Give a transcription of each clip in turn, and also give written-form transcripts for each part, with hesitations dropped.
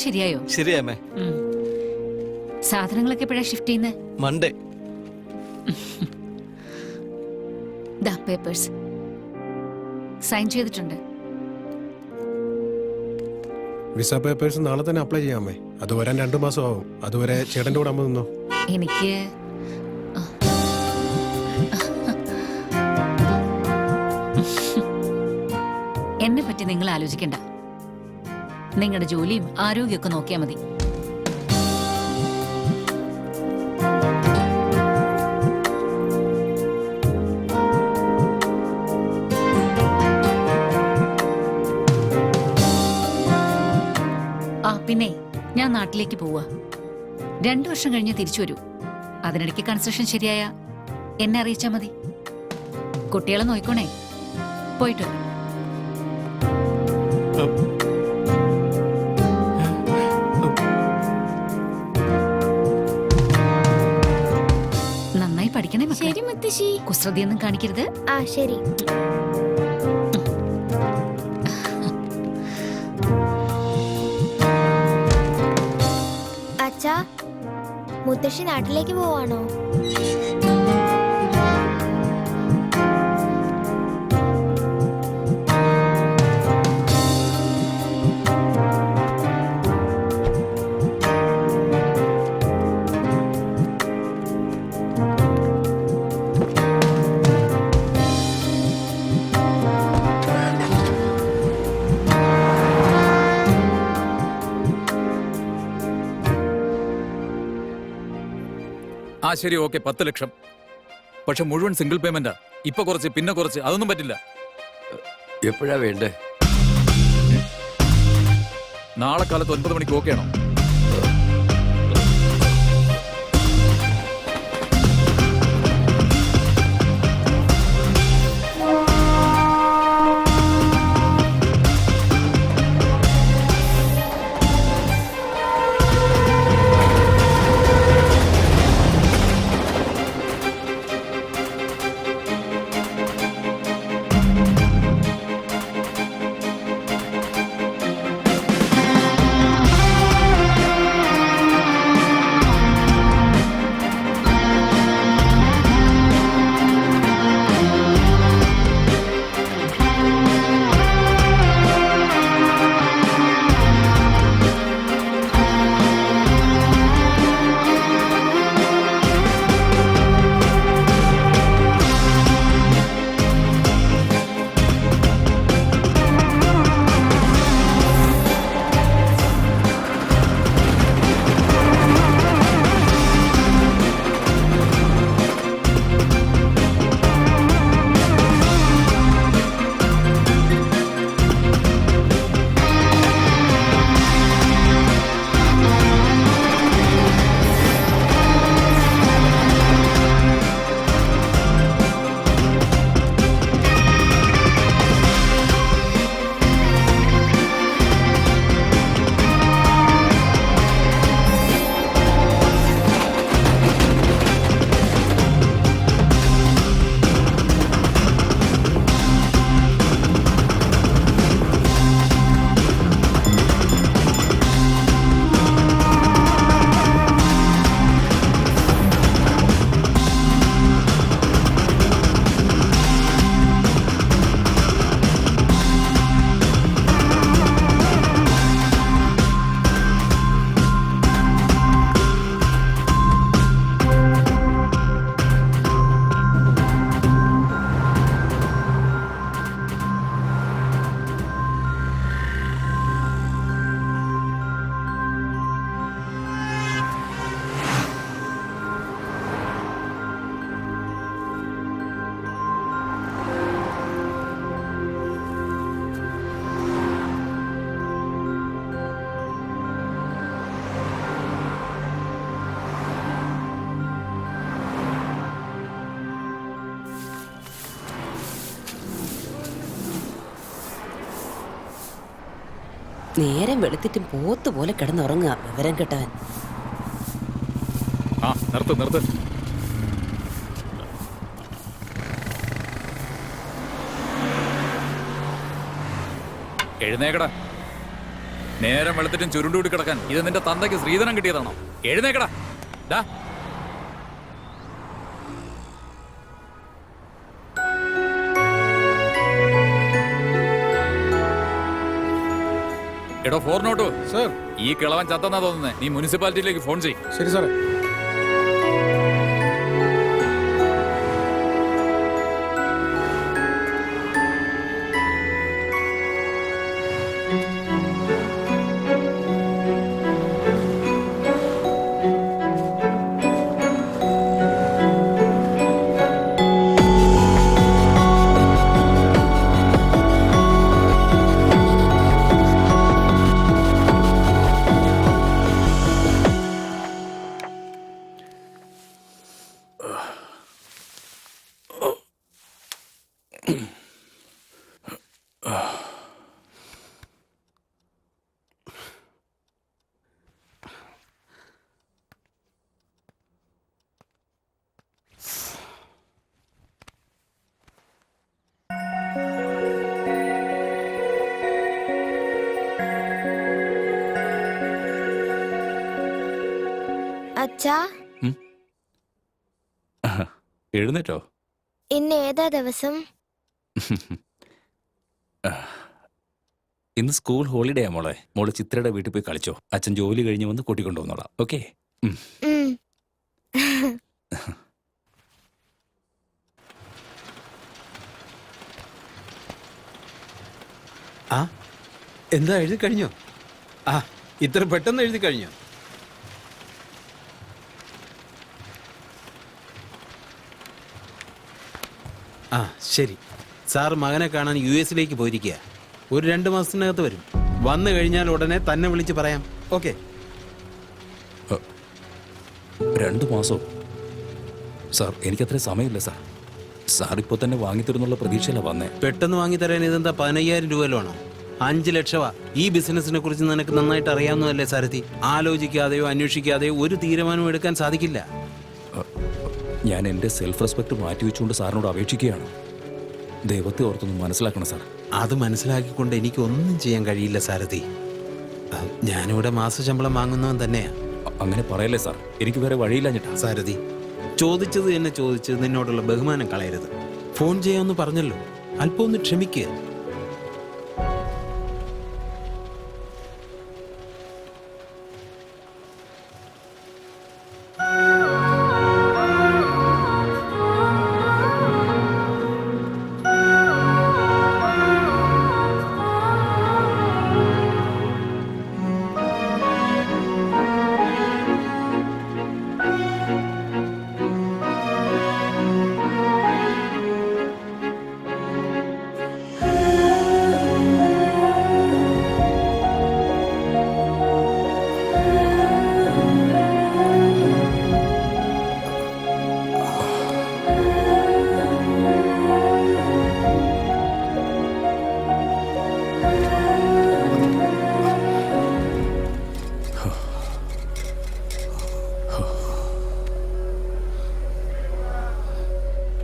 ശരിയായോ? ശരിയാമേ. സാധനങ്ങളൊക്കെ എപ്പോഴാ ഷിഫ്റ്റ് ചെയ്യുന്നത്? മൺഡേ. ദാ പേപ്പേഴ്സ് സൈൻ ചെയ്തിട്ടുണ്ട്. വിസ പേപ്പേഴ്സ് നാളെ തന്നെ അപ്ലൈ ചെയ്യാമേ. അത് വരാൻ 2 മാസം ആവും. അതുവരെ ചേട്ടൻ്റെ കൂടെ അമ്മ നിന്നോ. എനിക്ക് എന്നെ പറ്റി നിങ്ങൾ ആലോചിക്കണ്ട. നിങ്ങളുടെ ജോലിയും ആരോഗ്യമൊക്കെ നോക്കിയാൽ മതി. പിന്നെ ഞാൻ നാട്ടിലേക്ക് പോവാ. 2 വർഷം കഴിഞ്ഞ് തിരിച്ചു വരൂ. അതിനിടയ്ക്ക് കൺസ്ട്രക്ഷൻ ശരിയായ എന്നെ അറിയിച്ചാ മതി. കുട്ടികളെ നോക്കണേ. പോയിട്ട് നന്നായി പഠിക്കണേ. ശരി മുത്തശ്ശി. കുസൃതിയൊന്നും കാണിക്കരുത്. ആ ശരി. അച്ഛാ, മുത്തശ്ശി നാട്ടിലേക്ക് പോവാണോ? ആ ശരി, ഓക്കെ. 10 ലക്ഷം. പക്ഷെ മുഴുവൻ സിംഗിൾ പേയ്മെന്റാ. ഇപ്പൊ കുറച്ച് പിന്നെ കുറച്ച്, അതൊന്നും പറ്റില്ല. എപ്പോഴാ വേണ്ടേ? നാളെ കാലത്ത് 9 മണിക്ക് ഓക്കെ ആണോ? നേരം വെളുത്തിട്ടും പോത്തുപോലെ കിടന്നുറങ്ങുക വിവരം കെട്ടവൻ. ആ നിർത്ത് നിർത്ത്. എഴുന്നേക്കടാ. നേരം വെളുത്തിട്ടും ചുരുണ്ടുകൂടി കിടക്കാൻ ഇത് നിന്റെ തന്തയ്ക്ക് ശ്രീധനം കിട്ടിയതാണോ? എഴുന്നേക്കടാ. ഡാ. എടോ ഫോർ നോട്ടു. സർ. ഈ കിളവൻ ചത്തെന്നാ തോന്നുന്നേ. നീ മുനിസിപ്പാലിറ്റിയിലേക്ക് ഫോൺ ചെയ്. ശരി സാറേ. അച്ഛാ, എഴുന്നേറ്റോ? ഇന്ന് ഏതാ ദിവസം? ഇന്ന് സ്കൂൾ ഹോളിഡേ ആ മോളെ. മോള് ചിത്രയുടെ വീട്ടിൽ പോയി കളിച്ചോ. അച്ഛൻ ജോലി കഴിഞ്ഞ് വന്ന് കൂട്ടിക്കൊണ്ടുവന്നോളാം. ഓക്കെ? ഉം. ആ എന്താ എഴുതി കഴിഞ്ഞോ? ആ ഇത്ര പെട്ടെന്ന് എഴുതി കഴിഞ്ഞോ? ആ ശരി. സാർ മകനെ കാണാൻ US പോയിരിക്കുക. ഒരു 2 മാസത്തിനകത്ത് വരും. വന്നു കഴിഞ്ഞാൽ ഉടനെ തന്നെ വിളിച്ച് പറയാം. ഓക്കെ? 2 മാസോ? സാർ എനിക്കത്ര സമയമില്ല സാർ. സാർ ഇപ്പോൾ തന്നെ വാങ്ങിത്തരുന്നുള്ള പ്രതീക്ഷയിലാണ് വന്നേ. പെട്ടെന്ന് വാങ്ങിത്തരാൻ ഇതെന്താ 15,000 രൂപയിലാണോ? 5 ലക്ഷമാ. ഈ ബിസിനസിനെ കുറിച്ച് നിനക്ക് നന്നായിട്ട് അറിയാവുന്നതല്ലേ സാരഥി? ആലോചിക്കാതെയോ അന്വേഷിക്കാതെയോ ഒരു തീരുമാനവും എടുക്കാൻ സാധിക്കില്ല. ഞാൻ എൻ്റെ സെൽഫ് റെസ്പെക്ട് മാറ്റിവെച്ചുകൊണ്ട് സാറിനോട് അപേക്ഷിക്കുകയാണ്. ദൈവത്തെ ഓർത്തൊന്ന് മനസ്സിലാക്കണം സാർ. അത് മനസ്സിലാക്കിക്കൊണ്ട് എനിക്കൊന്നും ചെയ്യാൻ കഴിയില്ല സാരഥി. ഞാനിവിടെ മാസശമ്പളം വാങ്ങുന്നവൻ തന്നെയാ. അങ്ങനെ പറയല്ലേ സാർ. എനിക്ക് വേറെ വഴിയില്ലാഞ്ഞിട്ടാ. സാരഥി, ചോദിച്ചത് എന്നെ ചോദിച്ച് നിന്നോടുള്ള ബഹുമാനം കളയരുത്. ഫോൺ ചെയ്യാമെന്ന് പറഞ്ഞല്ലോ, അല്പം ഒന്ന് ക്ഷമിക്കുക.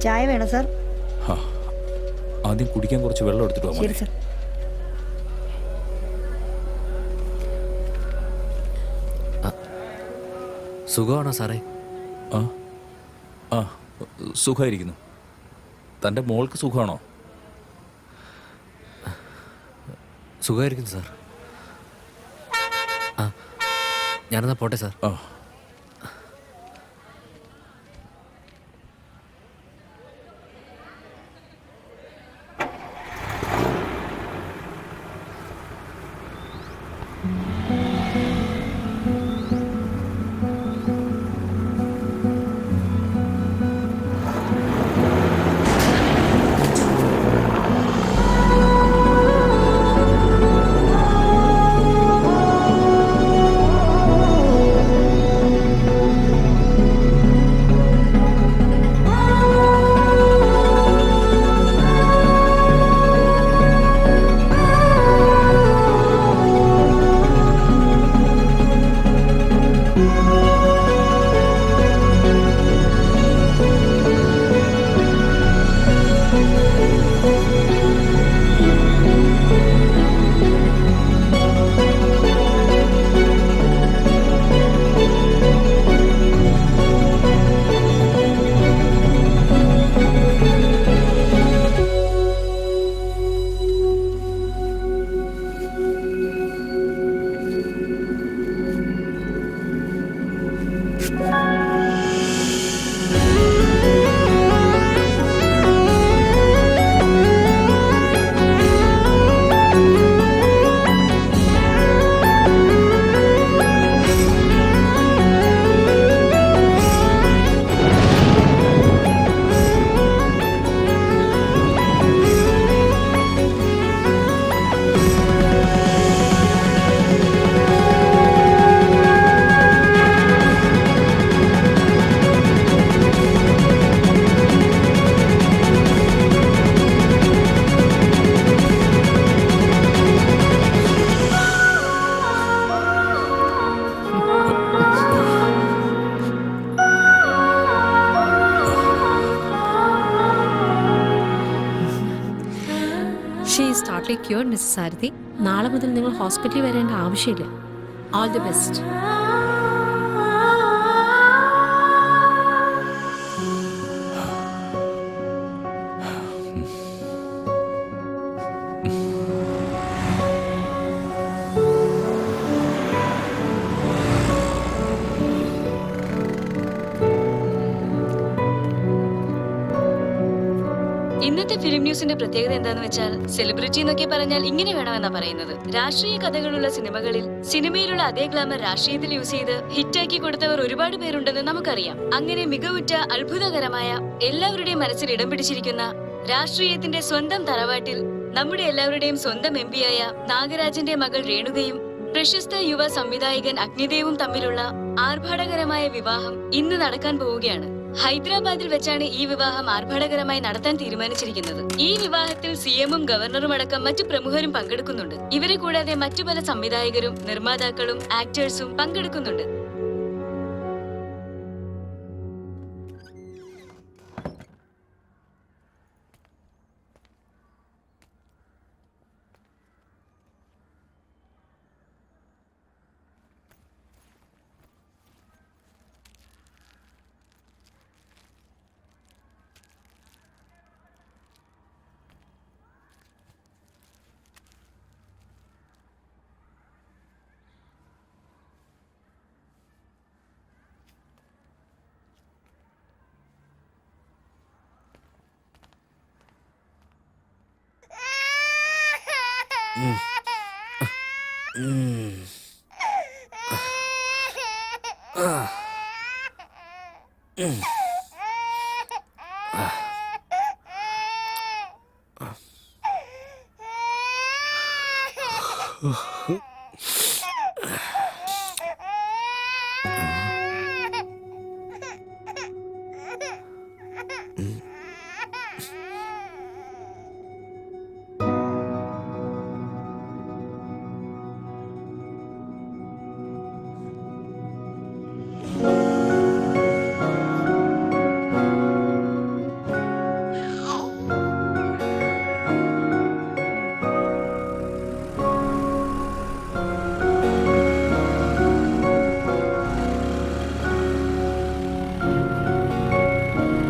ചായ വേണം സാർ? ആദ്യം കുടിക്കാൻ കുറച്ച് വെള്ളം എടുത്തിട്ട് വാ. ശരി സാർ. സുഖമാണോ സാറേ? ആ ആ സുഖമായിരിക്കുന്നു. തൻ്റെ മോൾക്ക് സുഖമാണോ? സുഖമായിരിക്കുന്നു സാർ. ആ ഞാനെന്നാ പോട്ടെ സാർ. ആ ക്യൂർഡ് മിസ് സാരഥി. നാളെ മുതൽ നിങ്ങൾ ഹോസ്പിറ്റലിൽ വരേണ്ട ആവശ്യമില്ല. All the best. ഇന്നത്തെ ഫിലിം ന്യൂസിന്റെ പ്രത്യേകത എന്താന്ന് വെച്ചാൽ സെലിബ്രിറ്റി എന്നൊക്കെ പറഞ്ഞാൽ ഇങ്ങനെ വേണമെന്നാ പറയുന്നത്. രാഷ്ട്രീയ കഥകളുള്ള സിനിമകളിൽ സിനിമയിലുള്ള അതേ ഗ്ലാമർ രാഷ്ട്രീയത്തിൽ യൂസ് ചെയ്ത് ഹിറ്റാക്കി കൊടുത്തവർ ഒരുപാട് പേരുണ്ടെന്ന് നമുക്കറിയാം. അങ്ങനെ മികവുറ്റ അത്ഭുതകരമായ എല്ലാവരുടെയും മനസ്സിൽ ഇടം പിടിച്ചിരിക്കുന്ന രാഷ്ട്രീയത്തിന്റെ സ്വന്തം തറവാട്ടിൽ നമ്മുടെ എല്ലാവരുടെയും സ്വന്തം എംപിയായ നാഗരാജന്റെ മകൾ രേണുകയും പ്രശസ്ത യുവ സംവിധായകൻ അഗ്നിദേവും തമ്മിലുള്ള ആർഭാടകരമായ വിവാഹം ഇന്ന് നടക്കാൻ പോവുകയാണ്. ഹൈദരാബാദിൽ വെച്ചാണ് ഈ വിവാഹം ആർഭാടകരമായി നടത്താൻ തീരുമാനിച്ചിരിക്കുന്നത്. ഈ വിവാഹത്തിൽ സിഎമ്മും ഗവർണറും അടക്കം മറ്റു പ്രമുഖരും പങ്കെടുക്കുന്നുണ്ട്. ഇവരെ കൂടാതെ മറ്റു പല സംവിധായകരും നിർമ്മാതാക്കളും ആക്ടേഴ്സും പങ്കെടുക്കുന്നുണ്ട്.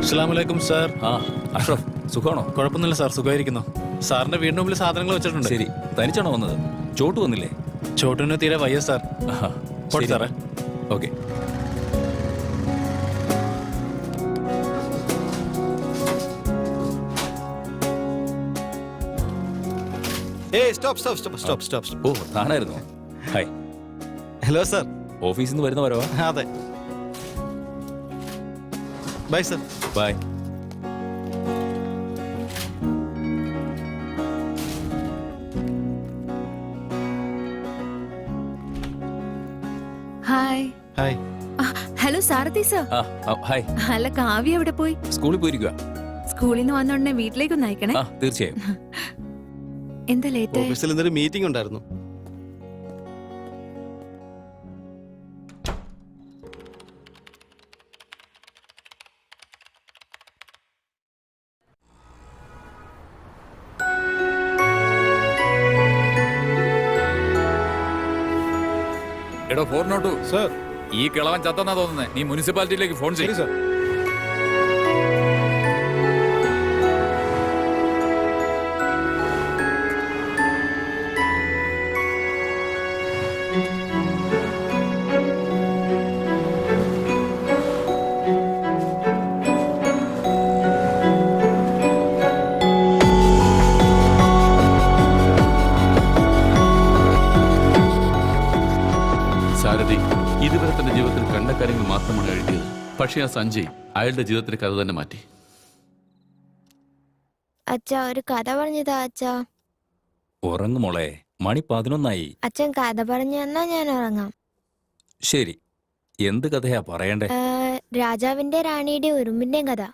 അസ്സലാമലൈക്കും സാർ. ആ അഷ്റഫ്, സുഖമാണോ? കുഴപ്പമൊന്നുമില്ല സാർ, സുഖമായിരിക്കുന്നു. സാറിന്റെ വീടിന് മുമ്പിൽ സാധനങ്ങൾ വെച്ചിട്ടുണ്ട്. ശരി, തനിച്ചാണോ വന്നത്? ചോട്ട് വന്നില്ലേ? ചോട്ടിന് തീരെ വയ്യ സാർ. പോട്ടെ സാറേ. ഓക്കെ. ഓ, താനായിരുന്നോ? ഹായ്. Hello sir. ഓഫീസിൽ നിന്ന് വരുന്ന വരവാ? അതെ. Bye sir. Bye. Hi. Hi. Hello Sarathi sir. Hi. അല്ല, കാവ്യ എവിടെ പോയി? സ്കൂളിൽ പോയിരിക്കുക. സ്കൂളിൽ നിന്ന് വന്നോടനെ വീട്ടിലേക്കൊന്ന് അയക്കണേ. തീർച്ചയായും. എന്താ ലേറ്റ് ആയി? ഓഫീസിൽ ഇന്നൊരു മീറ്റിംഗ് ഉണ്ടായിരുന്നു. എടോ 402 സർ. ഈ കിളവൻ ചത്തെന്നാ തോന്നുന്നേ. നീ മുനിസിപ്പാലിറ്റിയിലേക്ക് ഫോൺ ചെയ്യും. സർ. സാരഥി ഇതുവരെ തന്റെ ജീവിതത്തിൽ കണ്ട കാര്യങ്ങൾ മാത്രമാണ് എഴുതിയത്. പക്ഷേ ആ സഞ്ജയ് അയാളുടെ ജീവിതത്തിലെ കഥ തന്നെ മാറ്റി. അച്ഛാ, ഒരു കഥ പറഞ്ഞതാ അച്ഛാ. ഉറങ്ങുമോളെ, മണി 11 അച്ഛൻ കഥ പറഞ്ഞു തന്നാ ഞാൻ ഉറങ്ങാം. ശരി, എന്ത് കഥയാ പറയണ്ടേ? രാജാവിന്റെ റാണിയുടെ ഉറുമ്പിന്റെയും കഥ.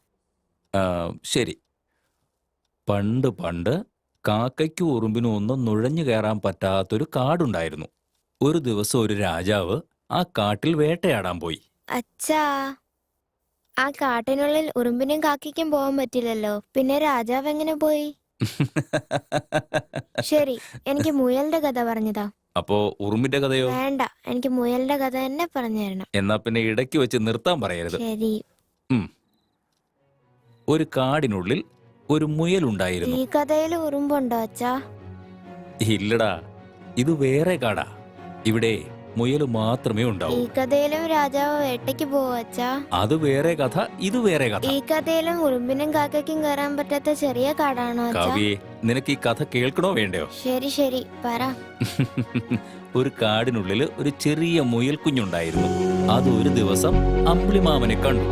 ശരി. പണ്ട് പണ്ട് കാക്കയ്ക്കും ഉറുമ്പിനും ഒന്നും നുഴഞ്ഞു കയറാൻ പറ്റാത്തൊരു കാടുണ്ടായിരുന്നു. ഒരു ദിവസം ഒരു രാജാവ് ആ കാട്ടിൽ വേട്ടയാടാൻ പോയി. അച്ഛാ, ആ കാട്ടിനുള്ളിൽ ഉറുമ്പിനും കാക്കയ്ക്കും പോകാൻ പറ്റില്ലല്ലോ. പിന്നെ രാജാവ് എങ്ങനെ പോയി? ശരി, എനിക്ക് മുയലിന്റെ കഥ പറഞ്ഞതാ. അപ്പോ ഉറുമ്പിന്റെ കഥയോ? വേണ്ട, എനിക്ക് മുയലിന്റെ കഥ തന്നെ പറഞ്ഞു തരണം. എന്നാ പിന്നെ ഇടയ്ക്ക് വെച്ച് നിർത്താൻ പറയരുത്. ശരി. ഒരു കാടിനുള്ളിൽ ഒരു മുയലുണ്ടായിരുന്നു. ഈ കഥയിൽ ഉറുമ്പുണ്ടോ അച്ഛാ? ഇല്ലടാ, ഇത് വേറെ കാടാ. ഇവിടെ മുയൽ മാത്രമേ ഉണ്ടാവൂ. ഈ കഥയിലും രാജാവ് വേട്ടയ്ക്ക് പോവോ അച്ഛാ? അത് വേറെ കഥ, ഇത് വേറെ കഥ. ഈ കഥയിലും ഉറുമ്പിനും കാക്കയ്ക്കും കയറാൻ പറ്റാത്ത ചെറിയ കാടാണോ അച്ഛാ? കാവ്യേ, നിനക്ക് ഈ കഥ കേൾക്കണോ വേണ്ടയോ? ശരി ശരി, പറ. ഒരു കാടിനുള്ളിൽ ഒരു ചെറിയ മുയൽ കുഞ്ഞുണ്ടായിരുന്നു. അത് ഒരു ദിവസം അമ്പിളിമാമനെ കണ്ടു.